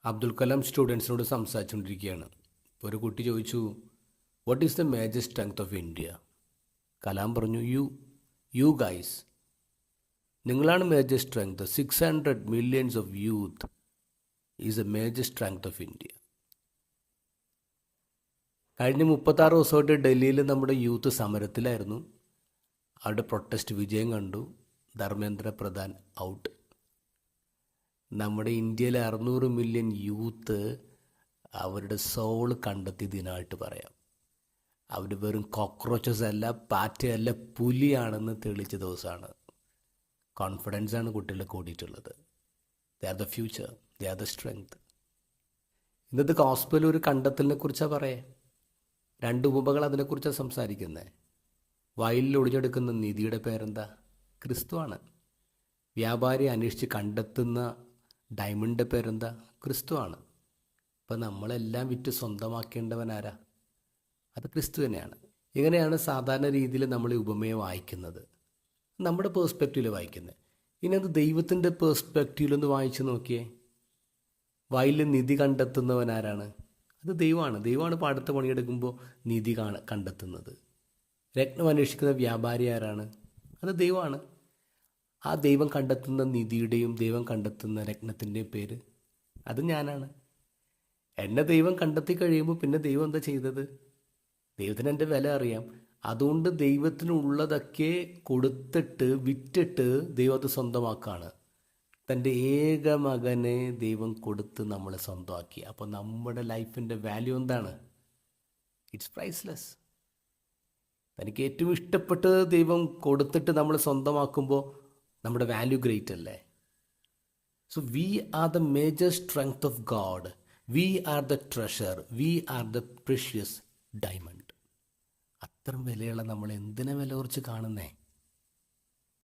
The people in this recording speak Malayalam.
അബ്ദുൽ കലാം സ്റ്റുഡൻസിനോട് സംസാരിച്ചുകൊണ്ടിരിക്കുകയാണ്. ഇപ്പോൾ ഒരു കുട്ടി ചോദിച്ചു, what is the major strength of India? Kalam പറഞ്ഞു, യു ഗൈസ്, നിങ്ങളാണ് major strength. 600 millions of youth is A major strength of India. കഴിഞ്ഞ 36 ദിവസമായിട്ട് ഡൽഹിയിൽ നമ്മുടെ യൂത്ത് സമരത്തിലായിരുന്നു. അവരുടെ പ്രൊട്ടസ്റ്റ് വിജയം കണ്ടു. ധർമ്മേന്ദ്ര പ്രധാൻ ഔട്ട്. നമ്മുടെ ഇന്ത്യയിലെ 600 മില്യൺ യൂത്ത് അവരുടെ സോൾ കണ്ടെത്തിയ ദിനമായിട്ട് പറയാം. അവർ വെറും കോക്രോച്ചസ് അല്ല, പാറ്റയല്ല, പുലിയാണെന്ന് തെളിയിച്ച ദിവസമാണ്. കോൺഫിഡൻസാണ് കുട്ടികളെ കൂടിയിട്ടുള്ളത്. They are the future, they are the strength. ഇന്നത്തെ ഗോസ്പൽ ഒരു കണ്ടെത്തലിനെ കുറിച്ചാണ് പറയേ. 2 ഉപമകൾ അതിനെക്കുറിച്ചാണ് സംസാരിക്കുന്നത്. വയലിൽ ഒളിഞ്ഞെടുക്കുന്ന നിധിയുടെ പേരെന്താ? ക്രിസ്തുവാണ്. വ്യാപാരി അന്വേഷിച്ച് കണ്ടെത്തുന്ന ഡയമണ്ടിൻ്റെ പേരെന്താ? ക്രിസ്തുവാണ്. അപ്പം നമ്മളെല്ലാം വിറ്റ് സ്വന്തമാക്കേണ്ടവനാരാ? അത് ക്രിസ്തു തന്നെയാണ്. ഇങ്ങനെയാണ് സാധാരണ രീതിയിൽ നമ്മൾ ഈ ഉപമയെ വായിക്കുന്നത്, നമ്മുടെ പേഴ്സ്പെക്റ്റീവിൽ വായിക്കുന്നത്. ഇനി അത് ദൈവത്തിൻ്റെ പേഴ്സ്പെക്റ്റീവിലൊന്ന് വായിച്ച് നോക്കിയേ. വയലിൽ നിധി കണ്ടെത്തുന്നവനാരാണ്? അത് ദൈവമാണ്. ദൈവമാണ് പാടത്ത് പണിയെടുക്കുമ്പോൾ നിധി കണ്ടെത്തുന്നത്. രത്നം അന്വേഷിക്കുന്ന വ്യാപാരി ആരാണ്? അത് ദൈവമാണ്. ആ ദൈവം കണ്ടെത്തുന്ന നിധിയുടെയും ദൈവം കണ്ടെത്തുന്ന രത്നത്തിൻ്റെയും പേര് അത് ഞാനാണ്. എന്നെ ദൈവം കണ്ടെത്തി കഴിയുമ്പോൾ പിന്നെ ദൈവം എന്താ ചെയ്തത്? ദൈവത്തിന് എൻ്റെ വില അറിയാം. അതുകൊണ്ട് ദൈവത്തിനുള്ളതൊക്കെ കൊടുത്തിട്ട് വിറ്റിട്ട് ദൈവം അത് സ്വന്തമാക്കുകയാണ്. തൻ്റെ ഏക മകനെ ദൈവം കൊടുത്ത് നമ്മളെ സ്വന്തമാക്കി. അപ്പോൾ നമ്മുടെ ലൈഫിൻ്റെ വാല്യൂ എന്താണ്? It's priceless. തനിക്ക് ഏറ്റവും ഇഷ്ടപ്പെട്ടത് ദൈവം കൊടുത്തിട്ട് നമ്മൾ സ്വന്തമാക്കുമ്പോൾ നമ്മുടെ വാല്യൂ ഗ്രേറ്റ് അല്ലേ? So we are the major strength of God. We are the treasure. We are the precious diamond. അത്ര വിലയുള്ള നമ്മൾ എന്തിനാ വില കുറച്ച് കാണുന്നേ?